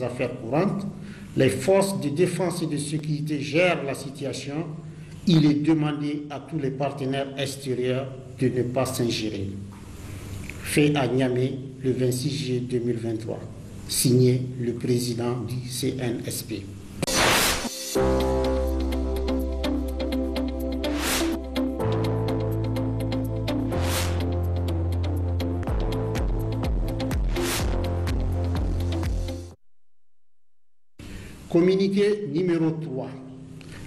affaires courantes, les forces de défense et de sécurité gèrent la situation. Il est demandé à tous les partenaires extérieurs de ne pas s'ingérer. Fait à Niamey le 26 juillet 2023. Signé le président du CNSP. Communiqué numéro 3.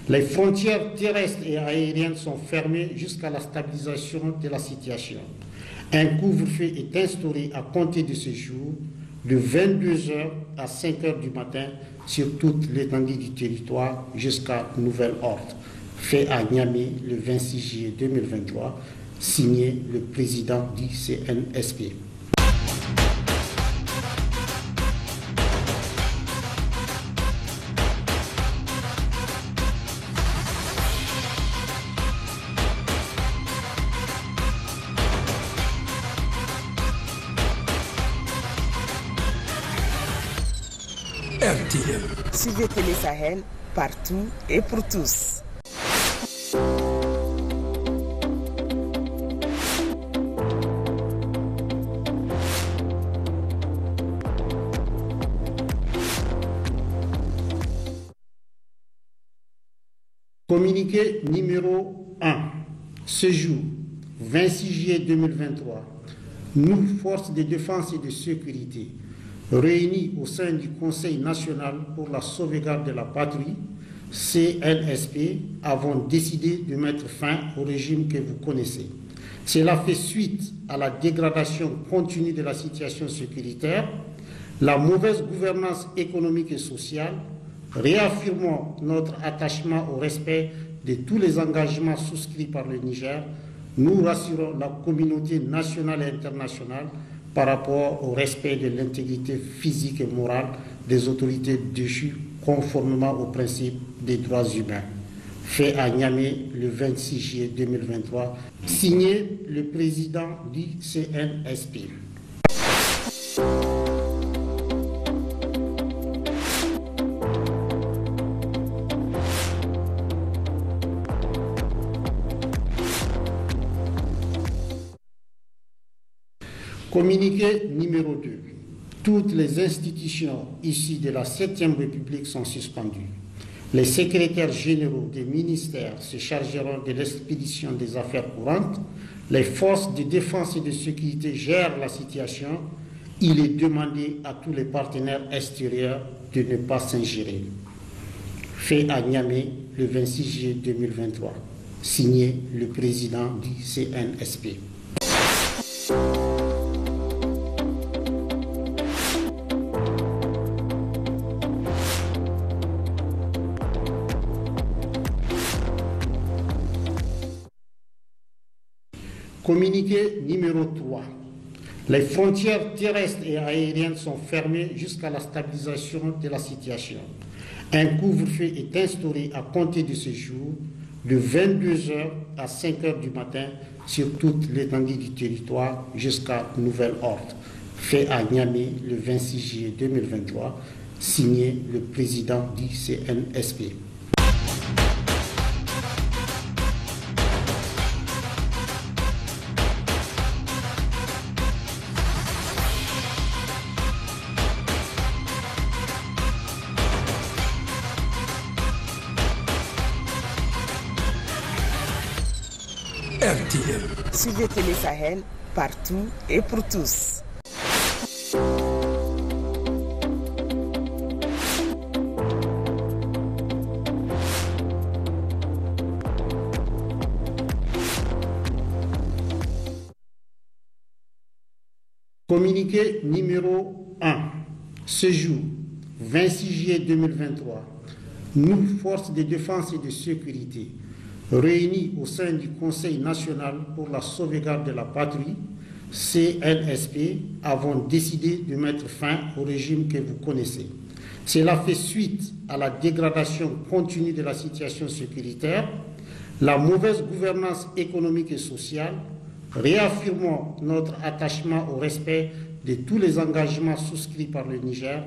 Les frontières terrestres et aériennes sont fermées jusqu'à la stabilisation de la situation. Un couvre-feu est instauré à compter de ce jour, de 22h à 5h du matin, sur toute l'étendue du territoire jusqu'à nouvel ordre. Fait à Niamey le 26 juillet 2023, signé le président du CNSP. RTL. Suivez Télé Sahel partout et pour tous. Communiqué numéro 1. Ce jour, 26 juillet 2023, nous, forces de défense et de sécurité, réunis au sein du Conseil national pour la sauvegarde de la patrie, CNSP, avons décidé de mettre fin au régime que vous connaissez. Cela fait suite à la dégradation continue de la situation sécuritaire, la mauvaise gouvernance économique et sociale. Réaffirmons notre attachement au respect de tous les engagements souscrits par le Niger. Nous rassurons la communauté nationale et internationale par rapport au respect de l'intégrité physique et morale des autorités déchues conformément aux principes des droits humains. Fait à Niamey le 26 juillet 2023, signé le président du CNSP. Communiqué numéro 2. Toutes les institutions issues de la 7e République sont suspendues. Les secrétaires généraux des ministères se chargeront de l'expédition des affaires courantes. Les forces de défense et de sécurité gèrent la situation. Il est demandé à tous les partenaires extérieurs de ne pas s'ingérer. Fait à Niamey le 26 juillet 2023. Signé le président du CNSP. Communiqué numéro 3. Les frontières terrestres et aériennes sont fermées jusqu'à la stabilisation de la situation. Un couvre-feu est instauré à compter de ce jour, de 22h à 5h du matin, sur toute l'étendue du territoire jusqu'à nouvel ordre. Fait à Niamey le 26 juillet 2023, signé le président du CNSP. RTL. Suivez Télé Sahel partout et pour tous. Communiqué numéro 1. Ce jour, 26 juillet 2023, nous, forces de défense et de sécurité, réunis au sein du Conseil national pour la sauvegarde de la patrie, CNSP, avons décidé de mettre fin au régime que vous connaissez. Cela fait suite à la dégradation continue de la situation sécuritaire, la mauvaise gouvernance économique et sociale. Réaffirmons notre attachement au respect de tous les engagements souscrits par le Niger.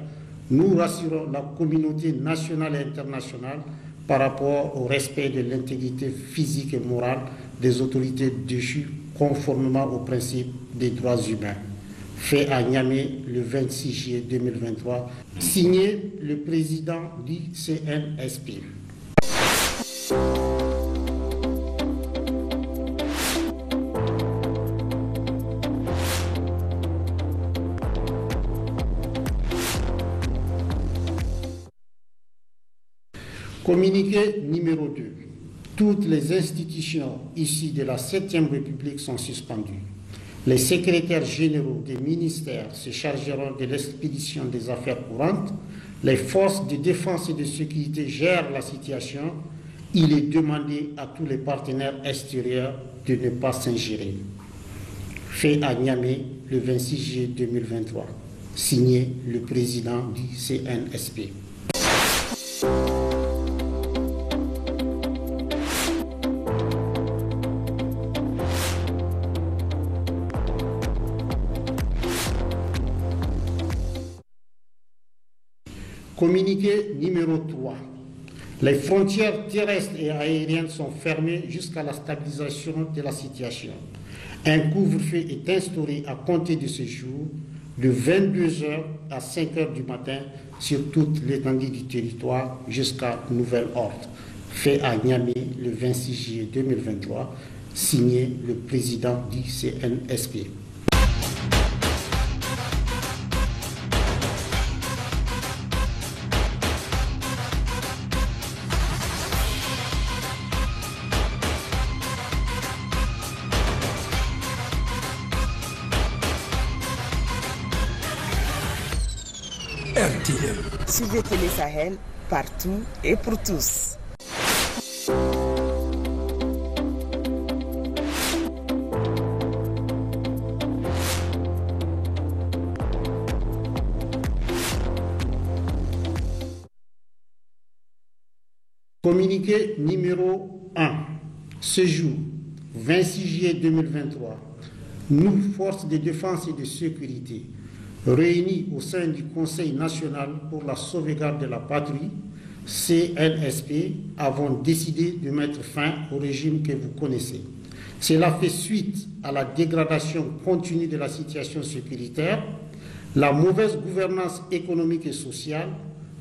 nous rassurons la communauté nationale et internationale par rapport au respect de l'intégrité physique et morale des autorités déchues conformément aux principes des droits humains. Fait à Niamey le 26 juillet 2023, signé le président du CNSP. Communiqué numéro 2. Toutes les institutions issues de la 7e République sont suspendues. Les secrétaires généraux des ministères se chargeront de l'expédition des affaires courantes. Les forces de défense et de sécurité gèrent la situation. Il est demandé à tous les partenaires extérieurs de ne pas s'ingérer. Fait à Niamey le 26 juillet 2023. Signé le président du CNSP. Communiqué numéro 3. Les frontières terrestres et aériennes sont fermées jusqu'à la stabilisation de la situation. Un couvre-feu est instauré à compter de ce jour de 22h à 5h du matin sur toute l'étendue du territoire jusqu'à nouvel ordre. Fait à Niamey le 26 juillet 2023, signé le président du CNSP. RTL. Suivez Télé Sahel partout et pour tous. Communiqué numéro 1. Ce jour, 26 juillet 2023, nous, forces de défense et de sécurité, réunis au sein du Conseil national pour la sauvegarde de la patrie, CNSP, avons décidé de mettre fin au régime que vous connaissez. Cela fait suite à la dégradation continue de la situation sécuritaire, la mauvaise gouvernance économique et sociale.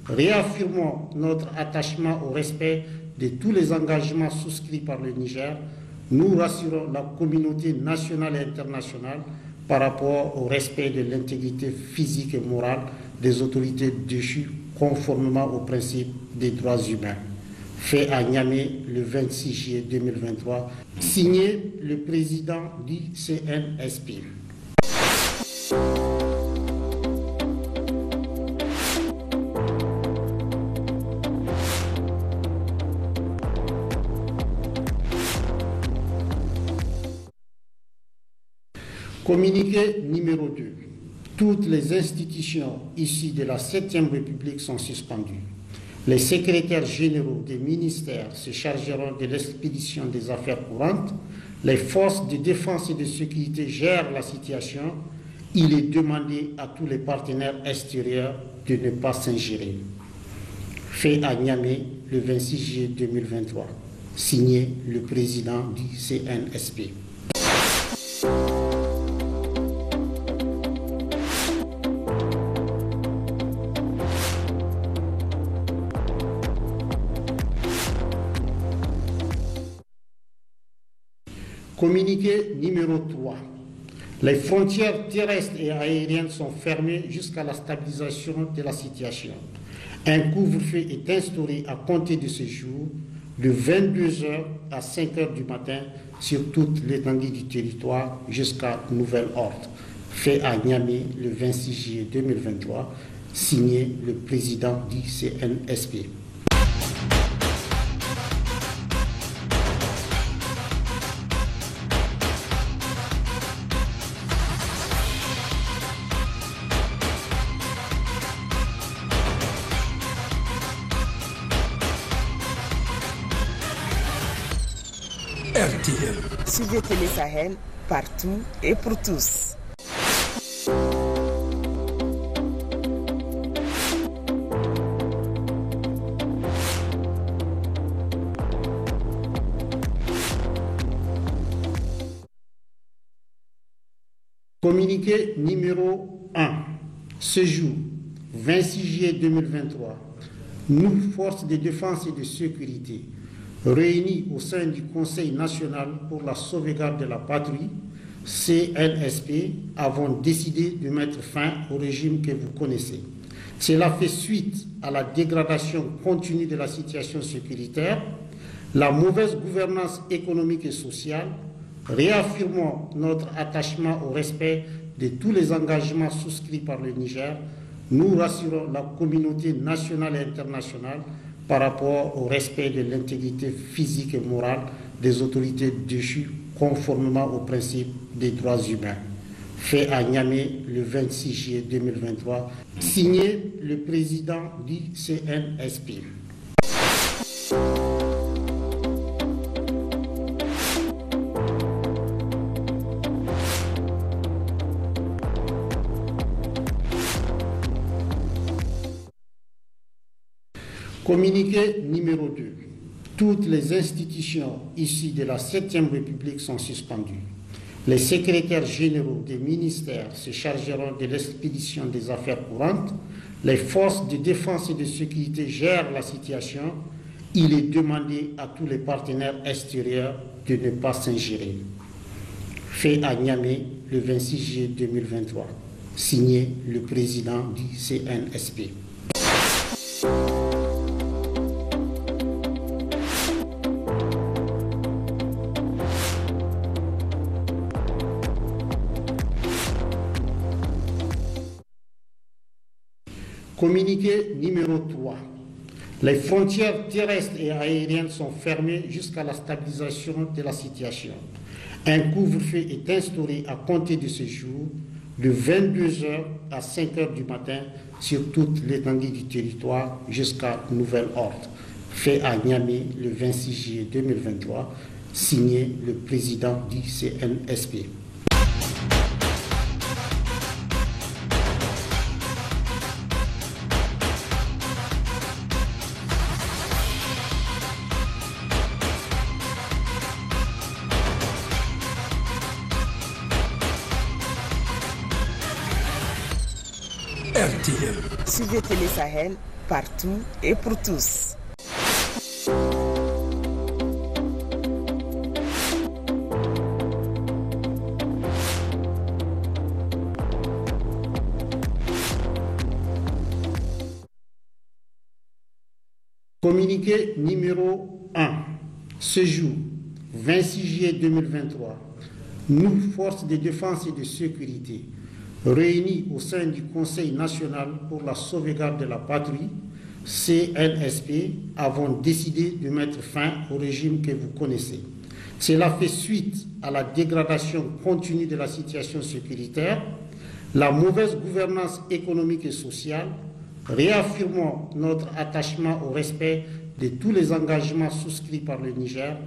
Réaffirmons notre attachement au respect de tous les engagements souscrits par le Niger. Nous rassurons la communauté nationale et internationale par rapport au respect de l'intégrité physique et morale des autorités déchues conformément aux principes des droits humains. Fait à Niamey le 26 juillet 2023, signé le président du CNSP. Communiqué numéro 2. Toutes les institutions issues de la 7e République sont suspendues. Les secrétaires généraux des ministères se chargeront de l'expédition des affaires courantes. Les forces de défense et de sécurité gèrent la situation. Il est demandé à tous les partenaires extérieurs de ne pas s'ingérer. Fait à Niamey le 26 juillet 2023. Signé le président du CNSP. Communiqué numéro 3. Les frontières terrestres et aériennes sont fermées jusqu'à la stabilisation de la situation. Un couvre-feu est instauré à compter de ce jour de 22h à 5h du matin sur toute l'étendue du territoire jusqu'à nouvel ordre. Fait à Niamey le 26 juillet 2023, signé le président du CNSP. RTL. Suivez Télé Sahel partout et pour tous. Communiqué numéro 1. Ce jour, 26 juillet 2023, nous, forces de défense et de sécurité, réunis au sein du Conseil national pour la sauvegarde de la patrie, CNSP, avons décidé de mettre fin au régime que vous connaissez. Cela fait suite à la dégradation continue de la situation sécuritaire, la mauvaise gouvernance économique et sociale. Réaffirmons notre attachement au respect de tous les engagements souscrits par le Niger. Nous rassurons la communauté nationale et internationale par rapport au respect de l'intégrité physique et morale des autorités déchues conformément aux principes des droits humains. Fait à Niamey le 26 juillet 2023, signé le président du CNSP. Communiqué numéro 2. Toutes les institutions issues de la 7e République sont suspendues. Les secrétaires généraux des ministères se chargeront de l'expédition des affaires courantes. Les forces de défense et de sécurité gèrent la situation. Il est demandé à tous les partenaires extérieurs de ne pas s'ingérer. Fait à Niamey le 26 juillet 2023. Signé le président du CNSP. Communiqué numéro 3. Les frontières terrestres et aériennes sont fermées jusqu'à la stabilisation de la situation. Un couvre-feu est instauré à compter de ce jour, de 22h à 5h du matin, sur toute l'étendue du territoire jusqu'à nouvel ordre. Fait à Niamey le 26 juillet 2023, signé le président du CNSP. RTL. Suivez Télé Sahel partout et pour tous. Communiqué numéro 1. Ce jour, 26 juillet 2023, nous, forces de défense et de sécurité, réunis au sein du Conseil national pour la sauvegarde de la patrie, CNSP, avons décidé de mettre fin au régime que vous connaissez. Cela fait suite à la dégradation continue de la situation sécuritaire, la mauvaise gouvernance économique et sociale. Réaffirmons notre attachement au respect de tous les engagements souscrits par le Niger.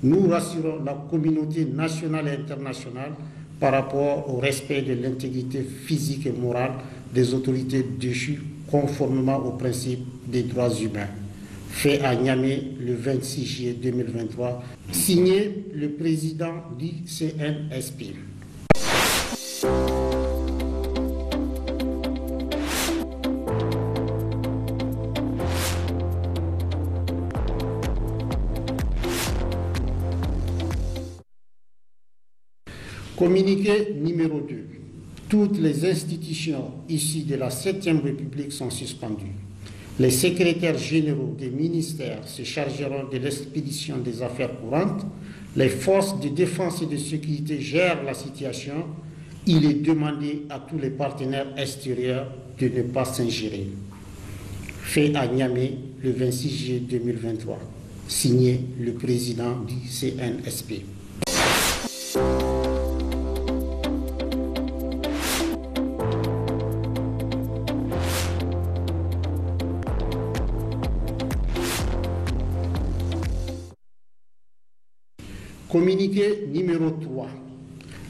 Nous rassurons la communauté nationale et internationale par rapport au respect de l'intégrité physique et morale des autorités déchues conformément aux principes des droits humains. Fait à Niamey le 26 juillet 2023, signé le président du CNSP. Communiqué numéro 2. Toutes les institutions issues de la 7e République sont suspendues. Les secrétaires généraux des ministères se chargeront de l'expédition des affaires courantes. Les forces de défense et de sécurité gèrent la situation. Il est demandé à tous les partenaires extérieurs de ne pas s'ingérer. Fait à Niamey le 26 juillet 2023. Signé le président du CNSP. Communiqué numéro 3.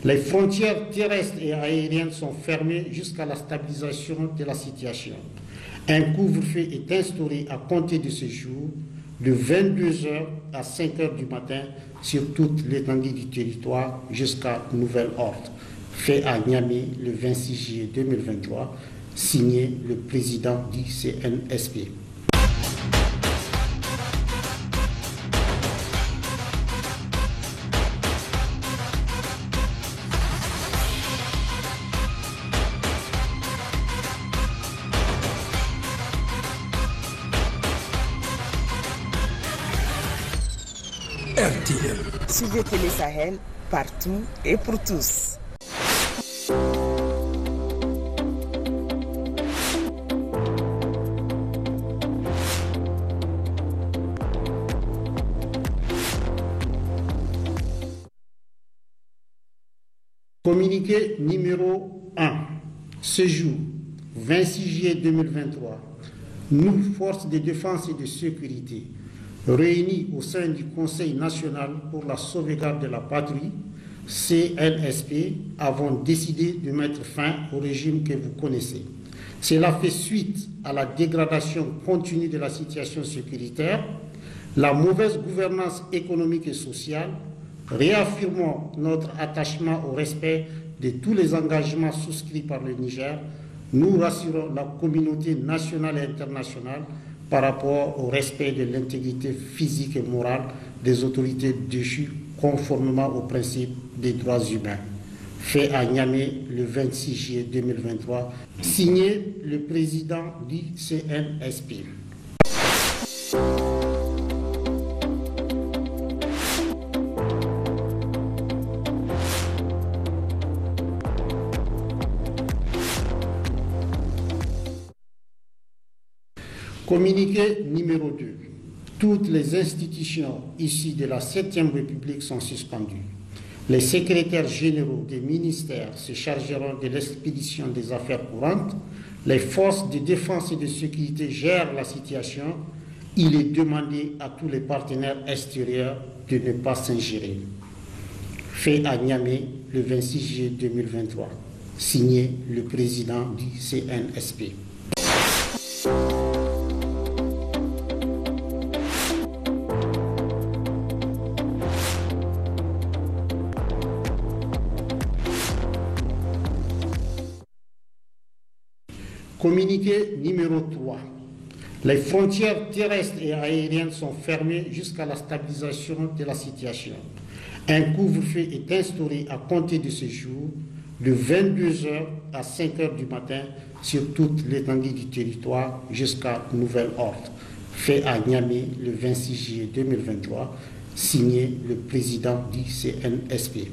Les frontières terrestres et aériennes sont fermées jusqu'à la stabilisation de la situation. Un couvre-feu est instauré à compter de ce jour, de 22h à 5h du matin, sur toute l'étendue du territoire jusqu'à nouvel ordre. fait à Niamey le 26 juillet 2023, signé le président du CNSP. RTL. Suivez Télé Sahel partout et pour tous. Communiqué numéro 1. Ce jour, 26 juillet 2023, nous, forces de défense et de sécurité, réunis au sein du Conseil national pour la sauvegarde de la patrie, CNSP, avons décidé de mettre fin au régime que vous connaissez. Cela fait suite à la dégradation continue de la situation sécuritaire, la mauvaise gouvernance économique et sociale. Réaffirmons notre attachement au respect de tous les engagements souscrits par le Niger. Nous rassurons la communauté nationale et internationale par rapport au respect de l'intégrité physique et morale des autorités déchues conformément aux principes des droits humains. Fait à Niamey le 26 juillet 2023, signé le président du CNSP. Communiqué numéro 2. Toutes les institutions issues de la 7e République sont suspendues. Les secrétaires généraux des ministères se chargeront de l'expédition des affaires courantes. Les forces de défense et de sécurité gèrent la situation. Il est demandé à tous les partenaires extérieurs de ne pas s'ingérer. Fait à Niamey le 26 juillet 2023. Signé le président du CNSP. Communiqué numéro 3. Les frontières terrestres et aériennes sont fermées jusqu'à la stabilisation de la situation. Un couvre-feu est instauré à compter de ce jour, de 22h à 5h du matin, sur toute l'étendue du territoire jusqu'à nouvel ordre. Fait à Niamey le 26 juillet 2023, signé le président du CNSP.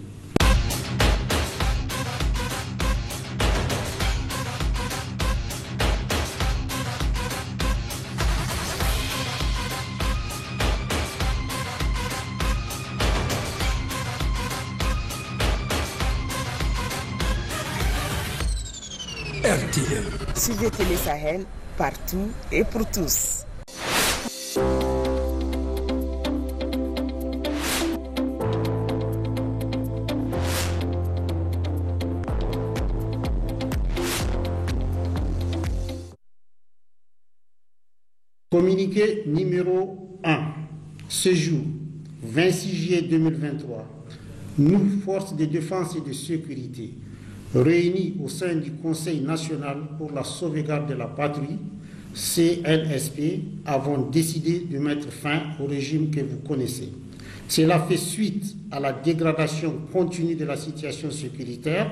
RTL. Suivez Télé Sahel partout et pour tous. Communiqué numéro 1. Ce jour, 26 juillet 2023, nous, forces de défense et de sécurité, réunis au sein du Conseil national pour la sauvegarde de la patrie, CNSP, avons décidé de mettre fin au régime que vous connaissez. Cela fait suite à la dégradation continue de la situation sécuritaire,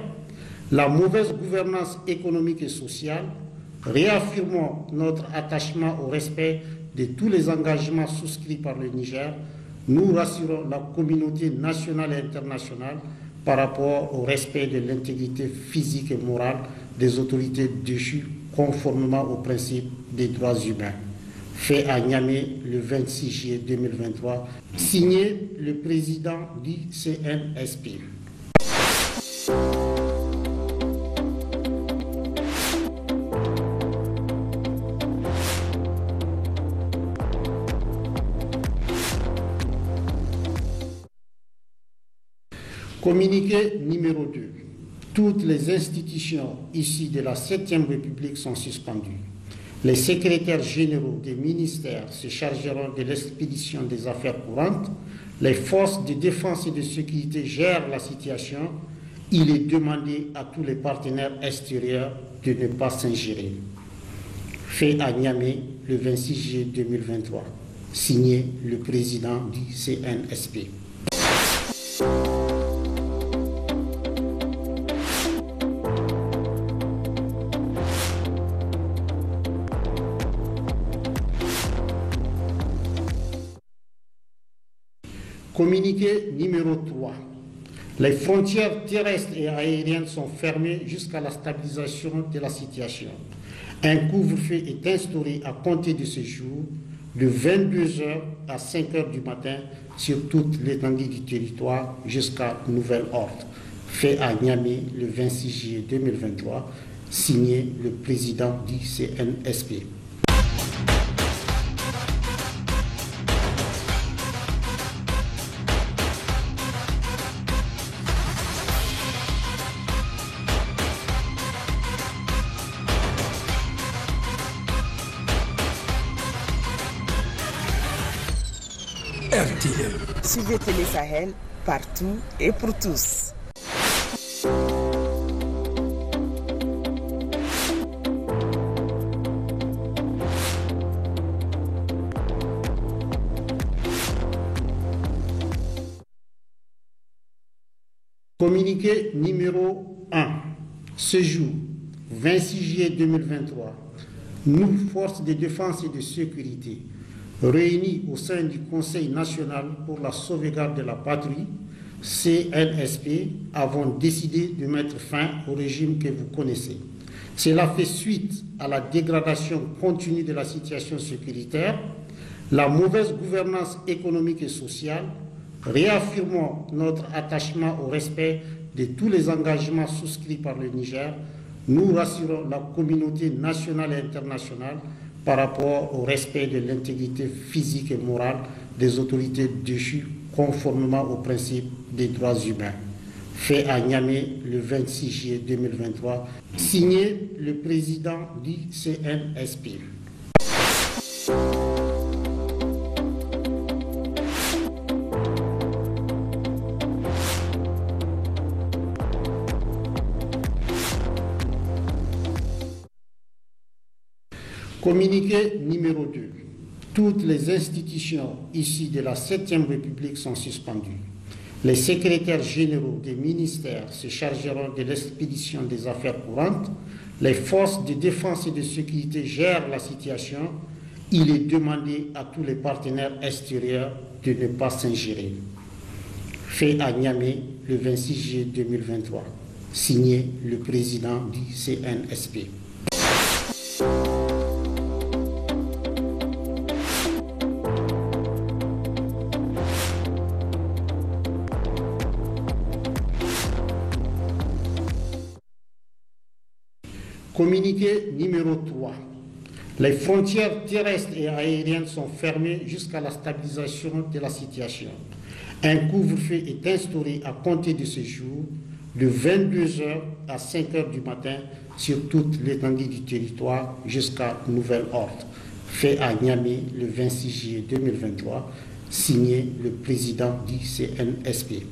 la mauvaise gouvernance économique et sociale. Réaffirmons notre attachement au respect de tous les engagements souscrits par le Niger. Nous rassurons la communauté nationale et internationale par rapport au respect de l'intégrité physique et morale des autorités déchues conformément aux principes des droits humains. Fait à Niamey le 26 juillet 2023, signé le président du CNSP. Communiqué numéro 2. Toutes les institutions issues de la 7e République sont suspendues. Les secrétaires généraux des ministères se chargeront de l'expédition des affaires courantes. Les forces de défense et de sécurité gèrent la situation. il est demandé à tous les partenaires extérieurs de ne pas s'ingérer. Fait à Niamey le 26 juillet 2023. Signé le président du CNSP. Communiqué numéro 3. Les frontières terrestres et aériennes sont fermées jusqu'à la stabilisation de la situation. Un couvre-feu est instauré à compter de ce jour de 22h à 5h du matin sur toute l'étendue du territoire jusqu'à nouvel ordre. Fait à Niamey le 26 juillet 2023, signé le président du CNSP. RTL. Suivez Télé Sahel partout et pour tous. Communiqué numéro 1. Ce jour, 26 juillet 2023, nous, forces de défense et de sécurité, réunis au sein du Conseil national pour la sauvegarde de la patrie, CNSP, avons décidé de mettre fin au régime que vous connaissez. Cela fait suite à la dégradation continue de la situation sécuritaire, la mauvaise gouvernance économique et sociale. Réaffirmons notre attachement au respect de tous les engagements souscrits par le Niger. Nous rassurons la communauté nationale et internationale par rapport au respect de l'intégrité physique et morale des autorités déchues conformément aux principes des droits humains. Fait à Niamey le 26 juillet 2023, signé le président du CNSP. Communiqué numéro 2. Toutes les institutions issues de la 7e République sont suspendues. Les secrétaires généraux des ministères se chargeront de l'expédition des affaires courantes. Les forces de défense et de sécurité gèrent la situation. Il est demandé à tous les partenaires extérieurs de ne pas s'ingérer. Fait à Niamey le 26 juillet 2023. Signé le président du CNSP. Communiqué numéro 3. Les frontières terrestres et aériennes sont fermées jusqu'à la stabilisation de la situation. Un couvre-feu est instauré à compter de ce jour de 22h à 5h du matin sur toute l'étendue du territoire jusqu'à nouvel ordre. Fait à Niamey le 26 juillet 2023, signé le président du CNSP.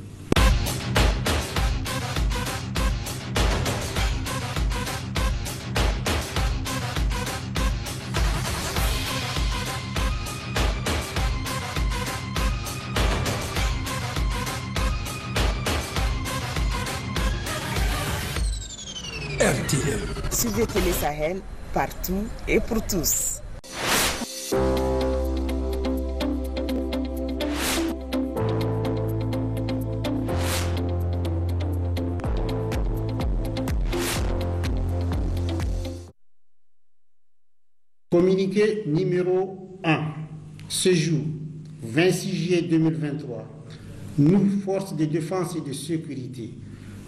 RTL. Suivez Télé Sahel partout et pour tous. Communiqué numéro 1. Ce jour, 26 juillet 2023, nous, forces de défense et de sécurité,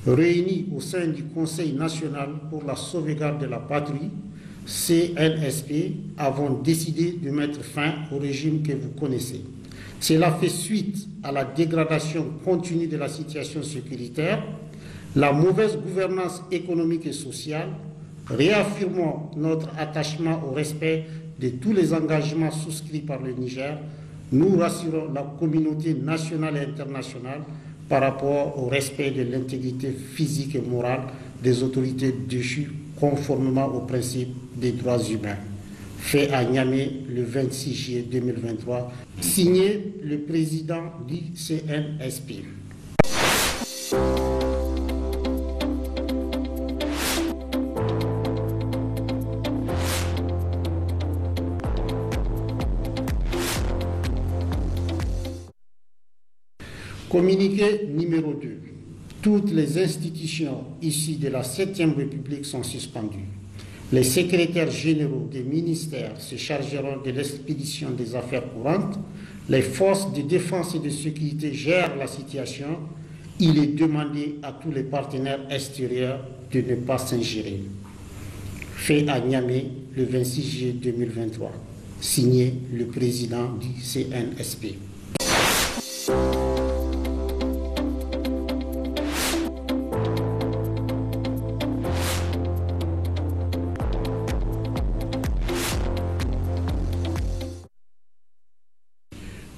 réunis au sein du Conseil national pour la sauvegarde de la patrie, CNSP, avons décidé de mettre fin au régime que vous connaissez. Cela fait suite à la dégradation continue de la situation sécuritaire, la mauvaise gouvernance économique et sociale. Réaffirmons notre attachement au respect de tous les engagements souscrits par le Niger. Nous rassurons la communauté nationale et internationale par rapport au respect de l'intégrité physique et morale des autorités déchues conformément aux principes des droits humains. Fait à Niamey le 26 juillet 2023, signé le président du CNSP. Communiqué numéro 2. Toutes les institutions issues de la 7e République sont suspendues. Les secrétaires généraux des ministères se chargeront de l'expédition des affaires courantes. Les forces de défense et de sécurité gèrent la situation. Il est demandé à tous les partenaires extérieurs de ne pas s'ingérer. Fait à Niamey le 26 juillet 2023. Signé le président du CNSP.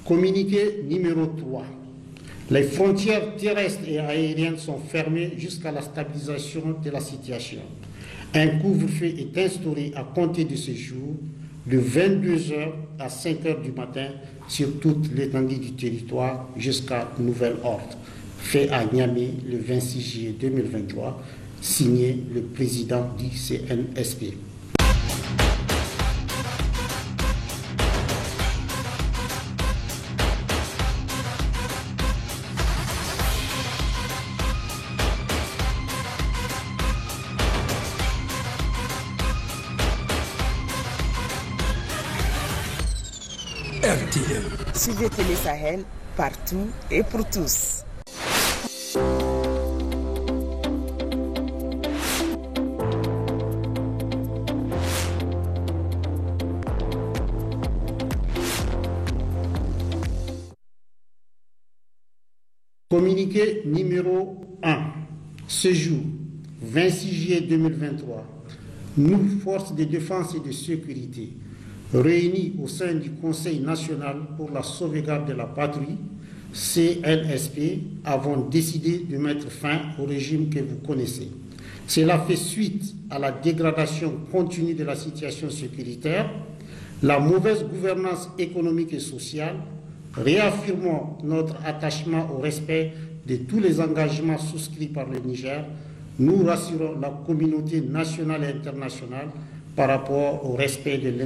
Communiqué numéro 3. Les frontières terrestres et aériennes sont fermées jusqu'à la stabilisation de la situation. Un couvre-feu est instauré à compter de ce jour, de 22h à 5h du matin, sur toute l'étendue du territoire jusqu'à nouvel ordre. Fait à Niamey le 26 juillet 2023, signé le président du CNSP. RTL. Suivez Télé Sahel partout et pour tous. Communiqué numéro 1. Ce jour, 26 juillet 2023, nous, forces de défense et de sécurité, réunis au sein du Conseil national pour la sauvegarde de la patrie, CNSP, avons décidé de mettre fin au régime que vous connaissez. Cela fait suite à la dégradation continue de la situation sécuritaire, la mauvaise gouvernance économique et sociale. Réaffirmons notre attachement au respect de tous les engagements souscrits par le Niger. Nous rassurons la communauté nationale et internationale par rapport au respect de